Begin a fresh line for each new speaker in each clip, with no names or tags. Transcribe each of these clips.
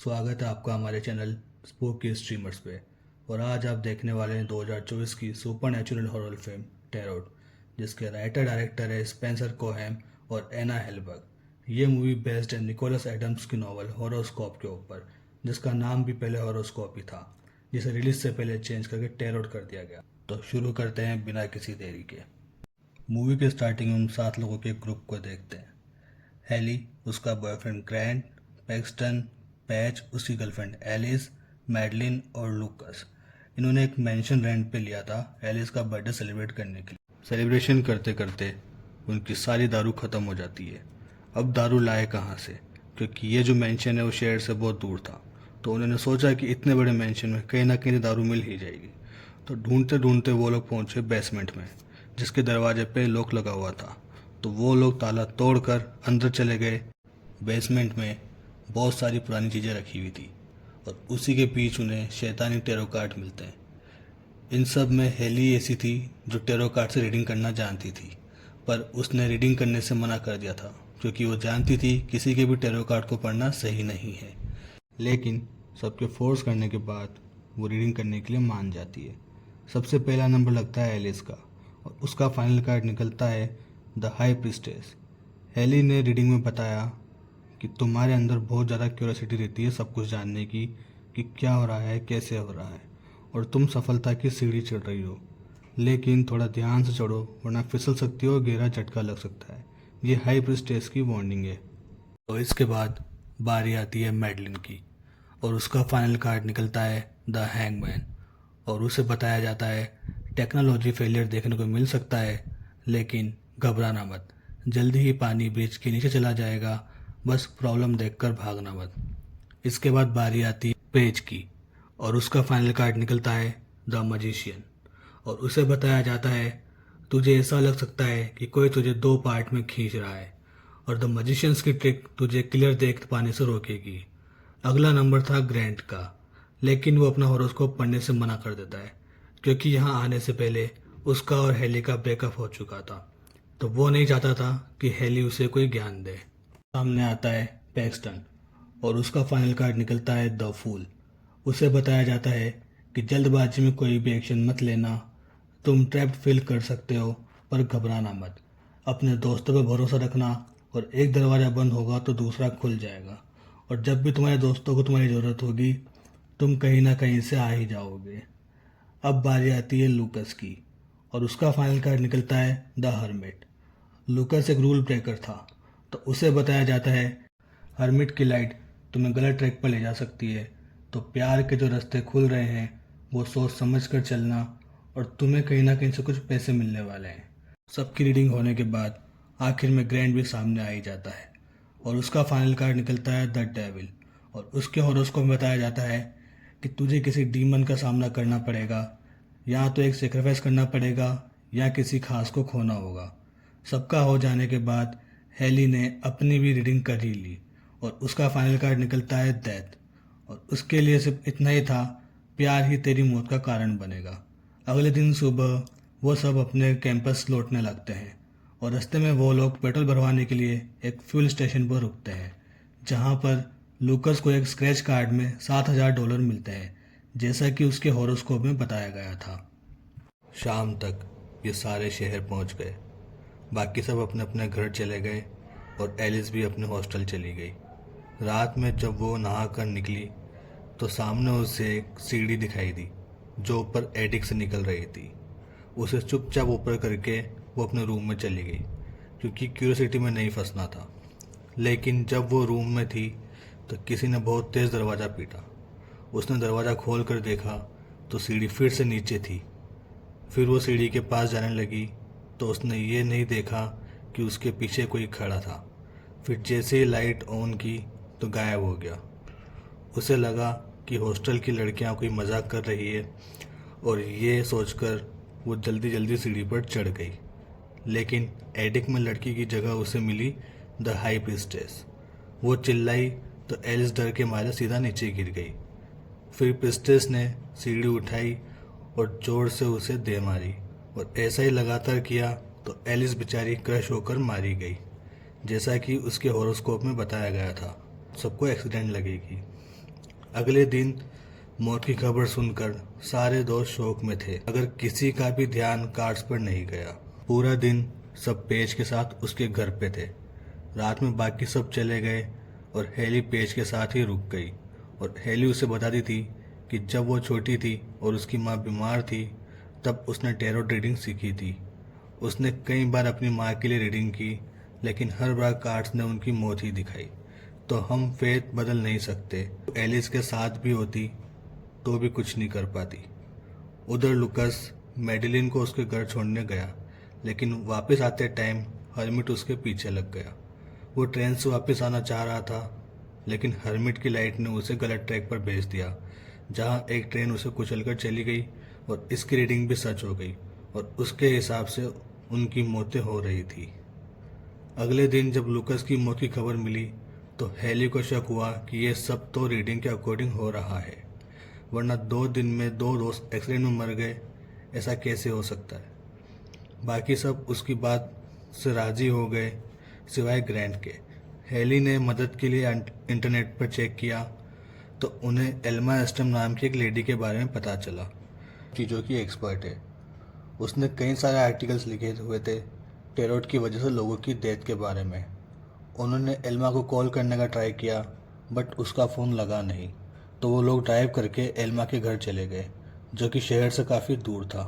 स्वागत है आपका हमारे चैनल स्पूक की स्ट्रीमर्स पे। और आज आप देखने वाले हैं 2024 की super natural horror film tarot, जिसके राइटर डायरेक्टर है स्पेंसर कोहेन और एना हेलबर्ग। ये मूवी बेस्ड है निकोलस एडम्स की नॉवल हॉरोस्कोप के ऊपर, जिसका नाम भी पहले हॉरोस्कोप ही था, जिसे रिलीज से पहले चेंज करके टेरोट कर दिया गया। तो शुरू करते हैं बिना किसी देरी के। मूवी के स्टार्टिंग में हम 7 लोगों के ग्रुप को देखते हैं। हेली, उसका बॉयफ्रेंड ग्रैंट, पैक्सटन, पैच, उसकी गर्लफ्रेंड एलिस, मैडलिन और लूकस। इन्होंने एक मेंशन रेंट पे लिया था एलिस का बर्थडे सेलिब्रेट करने के लिए। सेलिब्रेशन करते करते उनकी सारी दारू ख़त्म हो जाती है। अब दारू लाए कहाँ से, क्योंकि ये जो मेंशन है वो शहर से बहुत दूर था। तो उन्होंने सोचा कि इतने बड़े मेंशन में कहीं ना कहीं दारू मिल ही जाएगी। तो ढूंढते ढूंढते वो लोग पहुंचे बेसमेंट में, जिसके दरवाजे पे लॉक लगा हुआ था। तो वो लोग ताला तोड़कर अंदर चले गए। बेसमेंट में बहुत सारी पुरानी चीज़ें रखी हुई थी और उसी के बीच उन्हें शैतानी टेरो कार्ड मिलते हैं। इन सब में हेली ऐसी थी जो टेरो कार्ड से रीडिंग करना जानती थी, पर उसने रीडिंग करने से मना कर दिया था क्योंकि वो जानती थी किसी के भी टेरो कार्ड को पढ़ना सही नहीं है। लेकिन सबके फोर्स करने के बाद वो रीडिंग करने के लिए मान जाती है। सबसे पहला नंबर लगता है एलिस का और उसका फाइनल कार्ड निकलता है द हाई प्रिस्टेस। हेली ने रीडिंग में बताया कि तुम्हारे अंदर बहुत ज़्यादा क्यूरियोसिटी रहती है सब कुछ जानने की, कि क्या हो रहा है, कैसे हो रहा है, और तुम सफलता की सीढ़ी चढ़ रही हो। लेकिन थोड़ा ध्यान से चढ़ो वरना फिसल सकती हो, गहरा झटका लग सकता है। ये हाई प्रिस्टेस की वार्निंग है। तो इसके बाद बारी आती है मैडलिन की और उसका फाइनल कार्ड निकलता है द हैंगमैन। और उसे बताया जाता है टेक्नोलॉजी फेलियर देखने को मिल सकता है, लेकिन घबराना मत, जल्दी ही पानी ब्रिज के नीचे चला जाएगा, बस प्रॉब्लम देखकर भागना मत। इसके बाद बारी आती है पेज की और उसका फाइनल कार्ड निकलता है द मजिशियन। और उसे बताया जाता है तुझे ऐसा लग सकता है कि कोई तुझे 2 पार्ट में खींच रहा है और द मजिशियंस की ट्रिक तुझे क्लियर देख पाने से रोकेगी। अगला नंबर था ग्रैंट का, लेकिन वो अपना हॉरोस्कोप पढ़ने से मना कर देता है क्योंकि यहाँ आने से पहले उसका और हेली का ब्रेकअप हो चुका था। तो वो नहीं चाहता था कि हेली उसे कोई ज्ञान दे। सामने आता है पैक्सटन और उसका फाइनल कार्ड निकलता है द फूल। उसे बताया जाता है कि जल्दबाजी में कोई भी एक्शन मत लेना, तुम ट्रैप्ड फील कर सकते हो, पर घबराना मत। अपने दोस्तों पर भरोसा रखना और एक दरवाज़ा बंद होगा तो दूसरा खुल जाएगा, और जब भी तुम्हारे दोस्तों को तुम्हारी ज़रूरत होगी तुम कहीं ना कहीं से आ ही जाओगे। अब बारी आती है लूकस की और उसका फाइनल कार्ड निकलता है द हर्मिट। लूकस एक रूल ब्रेकर था, तो उसे बताया जाता है हर्मिट की लाइट तुम्हें गलत ट्रैक पर ले जा सकती है, तो प्यार के जो रास्ते खुल रहे हैं वो सोच समझ कर चलना, और तुम्हें कहीं ना कहीं से कुछ पैसे मिलने वाले हैं। सबकी रीडिंग होने के बाद आखिर में ग्रैंड भी सामने आ ही जाता है और उसका फाइनल कार्ड निकलता है द डेविल। और उसके हॉरोस्कोप में बताया जाता है कि तुझे किसी डीमन का सामना करना पड़ेगा, या तो एक सेक्रीफाइस करना पड़ेगा या किसी खास को खोना होगा। सबका हो जाने के बाद हेली ने अपनी भी रीडिंग कर ही ली और उसका फाइनल कार्ड निकलता है डेथ। और उसके लिए सिर्फ इतना ही था, प्यार ही तेरी मौत का कारण बनेगा। अगले दिन सुबह वो सब अपने कैंपस लौटने लगते हैं और रास्ते में वो लोग पेट्रोल भरवाने के लिए एक फ्यूल स्टेशन पर रुकते हैं, जहाँ पर लूकस को एक स्क्रैच कार्ड में $7,000 मिलते हैं, जैसा कि उसके हॉरोस्कोप में बताया गया था। शाम तक ये सारे शहर पहुंच गए। बाकी सब अपने अपने घर चले गए और एलिस भी अपने हॉस्टल चली गई। रात में जब वो नहा कर निकली तो सामने उसे एक सीढ़ी दिखाई दी जो ऊपर एटिक से निकल रही थी। उसे चुपचाप ऊपर करके वो अपने रूम में चली गई क्योंकि क्यूरियोसिटी में नहीं फंसना था। लेकिन जब वो रूम में थी तो किसी ने बहुत तेज़ दरवाज़ा पीटा। उसने दरवाज़ा खोल कर देखा तो सीढ़ी फिर से नीचे थी। फिर वो सीढ़ी के पास जाने लगी तो उसने ये नहीं देखा कि उसके पीछे कोई खड़ा था। फिर जैसे ही लाइट ऑन की तो गायब हो गया। उसे लगा कि हॉस्टल की लड़कियां कोई मजाक कर रही है और ये सोचकर वो जल्दी जल्दी सीढ़ी पर चढ़ गई। लेकिन एटिक में लड़की की जगह उसे मिली द हाई प्रिस्टेस। वो चिल्लाई तो एलिस डर के मारे सीधा नीचे गिर गई। फिर प्रिस्टेस ने सीढ़ी उठाई और जोर से उसे दे मारी, और ऐसा ही लगातार किया तो एलिस बेचारी क्रश होकर मारी गई, जैसा कि उसके हॉरोस्कोप में बताया गया था। सबको एक्सीडेंट लगेगी। अगले दिन मौत की खबर सुनकर सारे दोस्त शोक में थे, अगर किसी का भी ध्यान कार्ड्स पर नहीं गया। पूरा दिन सब पेज के साथ उसके घर पे थे। रात में बाकी सब चले गए और हेली पेज के साथ ही रुक गई। और हेली उसे बताती थी कि जब वो छोटी थी और उसकी माँ बीमार थी तब उसने टैरो रीडिंग सीखी थी। उसने कई बार अपनी माँ के लिए रीडिंग की, लेकिन हर बार कार्ड्स ने उनकी मौत ही दिखाई। तो हम फेथ बदल नहीं सकते। एलिस के साथ भी होती तो भी कुछ नहीं कर पाती। उधर लुकस मेडिलिन को उसके घर छोड़ने गया, लेकिन वापस आते टाइम हर्मिट उसके पीछे लग गया। वो ट्रेन से वापस आना चाह रहा था, लेकिन हर्मिट की लाइट ने उसे गलत ट्रैक पर भेज दिया, जहाँ एक ट्रेन उसे कुचलकर चली गई और इसकी रीडिंग भी सच हो गई और उसके हिसाब से उनकी मौतें हो रही थी। अगले दिन जब लुकस की मौत की खबर मिली तो हेली को शक हुआ कि ये सब तो रीडिंग के अकॉर्डिंग हो रहा है, वरना 2 दिन में 2 दोस्त एक्सीडेंट में मर गए, ऐसा कैसे हो सकता है। बाकी सब उसकी बात से राजी हो गए सिवाय ग्रैंट के। हेली ने मदद के लिए इंटरनेट पर चेक किया तो उन्हें एल्मा एस्टम नाम की एक लेडी के बारे में पता चला, चीज़ों की एक्सपर्ट है। उसने कई सारे आर्टिकल्स लिखे हुए थे टेरोट की वजह से लोगों की डेथ के बारे में। उन्होंने एल्मा को कॉल करने का ट्राई किया, बट उसका फ़ोन लगा नहीं, तो वो लोग ड्राइव करके एल्मा के घर चले गए, जो कि शहर से काफ़ी दूर था।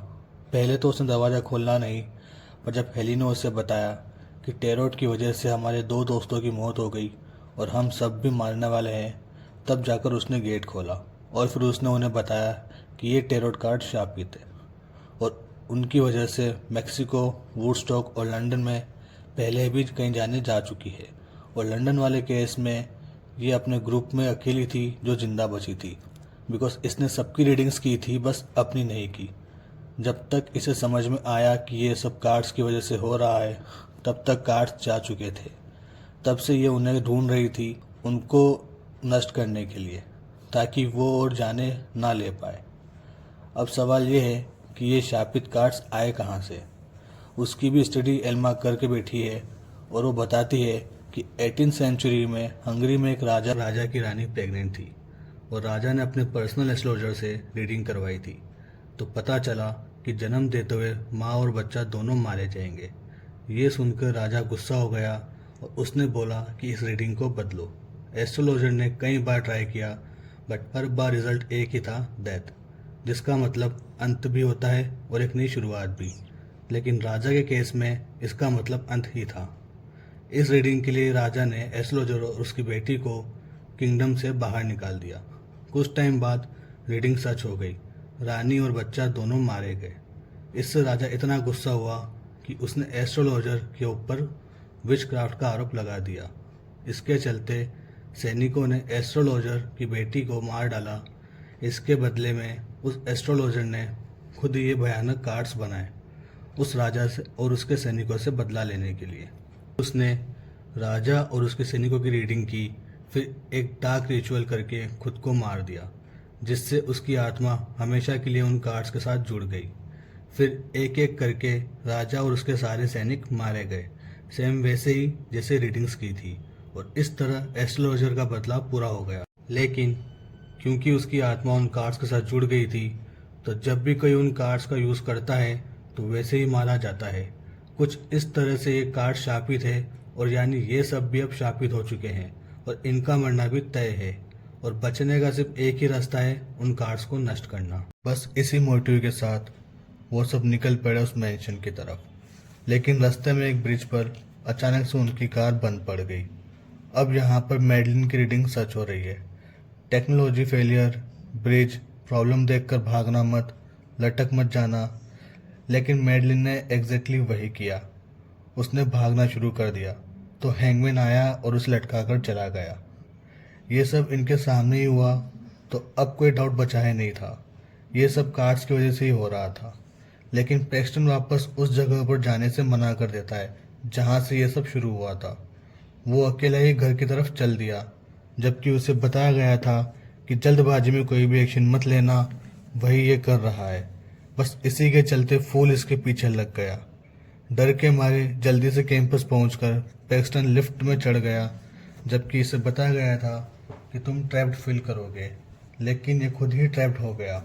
पहले तो उसने दरवाज़ा खोलना नहीं, पर जब हेली ने उसे बताया कि टेरोट की वजह से हमारे 2 दोस्तों की मौत हो गई और हम सब भी मारने वाले हैं, तब जाकर उसने गेट खोला और फिर उसने उन्हें बताया कि ये टेरोट कार्ड शापित है और उनकी वजह से मैक्सिको, वुडस्टॉक और लंदन में पहले भी कई जाने जा चुकी है। और लंदन वाले केस में ये अपने ग्रुप में अकेली थी जो जिंदा बची थी, बिकॉज इसने सबकी रीडिंग्स की थी, बस अपनी नहीं की। जब तक इसे समझ में आया कि ये सब कार्ड्स की वजह से हो रहा है, तब तक कार्ड्स जा चुके थे। तब से ये उन्हें ढूंढ रही थी, उनको नष्ट करने के लिए, ताकि वो और जाने ना ले पाए। अब सवाल ये है कि ये शापित कार्ड्स आए कहाँ से। उसकी भी स्टडी एल्मा करके बैठी है और वो बताती है कि 18th सेंचुरी में हंगरी में एक राजा की रानी प्रेग्नेंट थी और राजा ने अपने पर्सनल एस्ट्रोलॉजर से रीडिंग करवाई थी। तो पता चला कि जन्म देते हुए माँ और बच्चा दोनों मारे जाएंगे। ये सुनकर राजा गुस्सा हो गया और उसने बोला कि इस रीडिंग को बदलो। एस्ट्रोलॉजर ने कई बार ट्राई किया, बट हर बार रिजल्ट एक ही था, डेथ, जिसका मतलब अंत भी होता है और एक नई शुरुआत भी। लेकिन राजा के केस में इसका मतलब अंत ही था। इस रीडिंग के लिए राजा ने एस्ट्रोलॉजर और उसकी बेटी को किंगडम से बाहर निकाल दिया। कुछ टाइम बाद रीडिंग सच हो गई, रानी और बच्चा दोनों मारे गए। इससे राजा इतना गुस्सा हुआ कि उसने एस्ट्रोलॉजर के ऊपर विचक्राफ्ट का आरोप लगा दिया। इसके चलते सैनिकों ने एस्ट्रोलॉजर की बेटी को मार डाला। इसके बदले में उस एस्ट्रोलॉजर ने खुद ये भयानक कार्ड्स बनाए उस राजा से और उसके सैनिकों से बदला लेने के लिए। उसने राजा और उसके सैनिकों की रीडिंग की, फिर एक डार्क रिचुअल करके खुद को मार दिया, जिससे उसकी आत्मा हमेशा के लिए उन कार्ड्स के साथ जुड़ गई। फिर एक एक करके राजा और उसके सारे सैनिक मारे गए, सेम वैसे ही जैसे रीडिंग्स की थी, और इस तरह एस्ट्रोलॉजर का बदलाव पूरा हो गया। लेकिन क्योंकि उसकी आत्मा उन कार्ड्स के साथ जुड़ गई थी, तो जब भी कोई उन कार्ड्स का यूज़ करता है तो वैसे ही मारा जाता है। कुछ इस तरह से ये कार्ड शापित है, और यानी ये सब भी अब शापित हो चुके हैं और इनका मरना भी तय है, और बचने का सिर्फ एक ही रास्ता है, उन कार्ड्स को नष्ट करना। बस इसी मोटिव के साथ वो सब निकल पड़े उस मैंशन की तरफ। लेकिन रास्ते में एक ब्रिज पर अचानक से उनकी कार बंद पड़ गई। अब यहाँ पर मैडलिन की रीडिंग सच हो रही है। टेक्नोलॉजी फेलियर, ब्रिज, प्रॉब्लम देखकर भागना मत, लटक मत जाना। लेकिन मैडलिन ने एग्जैक्टली वही किया। उसने भागना शुरू कर दिया तो हैंगमैन आया और उसे लटकाकर चला गया। ये सब इनके सामने ही हुआ, तो अब कोई डाउट बचा ही नहीं था। ये सब कार्ड्स की वजह से ही हो रहा था। लेकिन प्रेस्टन वापस उस जगह पर जाने से मना कर देता है जहाँ से ये सब शुरू हुआ था। वो अकेला ही घर की तरफ चल दिया, जबकि उसे बताया गया था कि जल्दबाजी में कोई भी एक्शन मत लेना। वही ये कर रहा है। बस इसी के चलते फूल इसके पीछे लग गया। डर के मारे जल्दी से कैंपस पहुंचकर पैक्सटन लिफ्ट में चढ़ गया, जबकि इसे बताया गया था कि तुम ट्रैप्ड फील करोगे। लेकिन ये खुद ही ट्रैप्ड हो गया।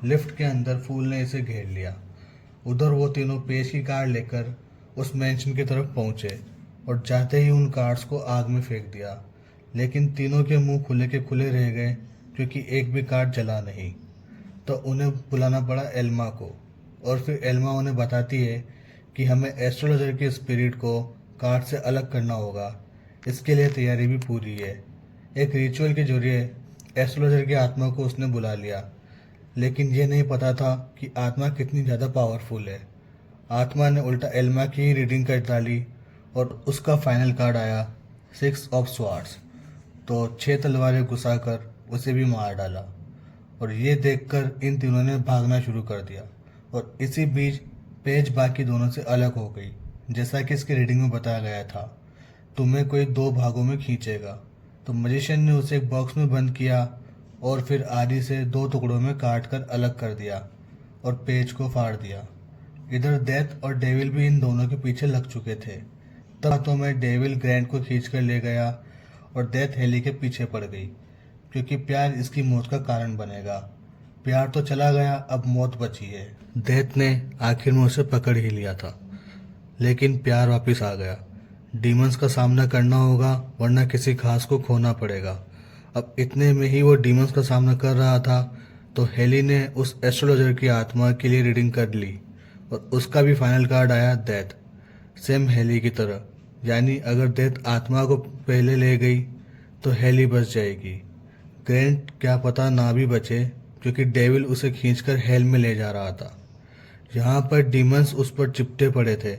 लिफ्ट के अंदर फूल ने इसे घेर लिया। उधर वो तीनों पेज की कार लेकर उस मैंशन की तरफ पहुंचे और जाते ही उन कार्ड्स को आग में फेंक दिया। लेकिन तीनों के मुंह खुले के खुले रह गए क्योंकि एक भी कार्ड जला नहीं। तो उन्हें बुलाना पड़ा एल्मा को, और फिर एल्मा उन्हें बताती है कि हमें एस्ट्रोलॉजर के स्पिरिट को कार्ड से अलग करना होगा। इसके लिए तैयारी भी पूरी है। एक रिचुअल के जरिए एस्ट्रोलॉजर की आत्मा को उसने बुला लिया, लेकिन ये नहीं पता था कि आत्मा कितनी ज़्यादा पावरफुल है। आत्मा ने उल्टा एल्मा की ही रीडिंग कर डाली और उसका फाइनल कार्ड आया 6 ऑफ स्वार्ड्स। तो 6 तलवारें घुसाकर उसे भी मार डाला। और ये देखकर इन तीनों ने भागना शुरू कर दिया और इसी बीच पेज बाकी दोनों से अलग हो गई। जैसा कि इसकी रीडिंग में बताया गया था, तुम्हें कोई 2 भागों में खींचेगा। तो मजिशियन ने उसे एक बॉक्स में बंद किया और फिर आरी से 2 टुकड़ों में काट कर अलग कर दिया और पेज को फाड़ दिया। इधर डेथ और डेविल भी इन दोनों के पीछे लग चुके थे। तब तो मैं डेविल ग्रैंट को खींच कर ले गया और डेथ हेली के पीछे पड़ गई क्योंकि प्यार इसकी मौत का कारण बनेगा। प्यार तो चला गया, अब मौत बची है। डेथ ने आखिर में उसे पकड़ ही लिया था, लेकिन प्यार वापस आ गया। डीमंस का सामना करना होगा वरना किसी खास को खोना पड़ेगा। अब इतने में ही वो डीमंस का सामना कर रहा था तो हेली ने उस एस्ट्रोलॉजर की आत्मा के लिए रीडिंग कर ली और उसका भी फाइनल कार्ड आया डेथ, सेम हेली की तरह। यानी अगर डेथ आत्मा को पहले ले गई तो हेली बच जाएगी। ग्रैंट क्या पता ना भी बचे क्योंकि डेविल उसे खींचकर हेल में ले जा रहा था। यहाँ पर डीमंस उस पर चिपटे पड़े थे।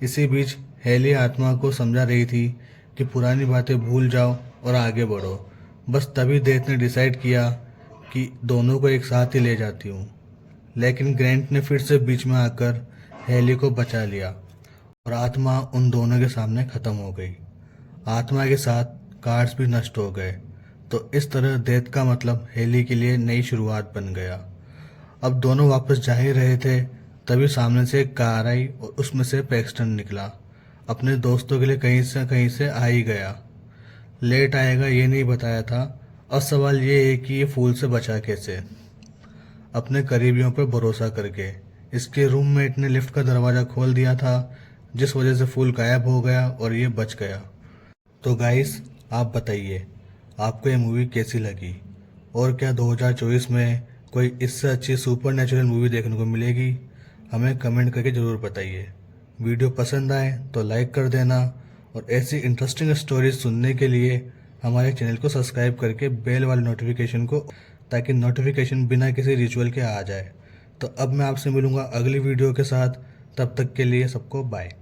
इसी बीच हेली आत्मा को समझा रही थी कि पुरानी बातें भूल जाओ और आगे बढ़ो। बस तभी डेथ ने डिसाइड किया कि दोनों को एक साथ ही ले जाती हूँ। लेकिन ग्रैंट ने फिर से बीच में आकर हेली को बचा लिया और आत्मा उन दोनों के सामने खत्म हो गई। आत्मा के साथ कार्ड्स भी नष्ट हो गए। तो इस तरह डेथ का मतलब हेली के लिए नई शुरुआत बन गया। अब दोनों वापस जा ही रहे थे तभी सामने से एक कार आई और उसमें से पैक्सटन निकला। अपने दोस्तों के लिए कहीं से आ ही गया। लेट आएगा ये नहीं बताया था। अब सवाल ये है कि ये फूल से बचा कैसे। अपने करीबियों पर भरोसा करके। इसके रूममेट ने लिफ्ट का दरवाज़ा खोल दिया था जिस वजह से फूल गायब हो गया और ये बच गया। तो गाइस, आप बताइए आपको ये मूवी कैसी लगी और क्या 2024 में कोई इससे अच्छी सुपर नेचुरल मूवी देखने को मिलेगी? हमें कमेंट करके ज़रूर बताइए। वीडियो पसंद आए तो लाइक कर देना और ऐसी इंटरेस्टिंग स्टोरीज सुनने के लिए हमारे चैनल को सब्सक्राइब करके बेल वाले नोटिफिकेशन को, ताकि नोटिफिकेशन बिना किसी रिचुअल के आ जाए। तो अब मैं आपसे मिलूंगा अगली वीडियो के साथ। तब तक के लिए सबको बाय।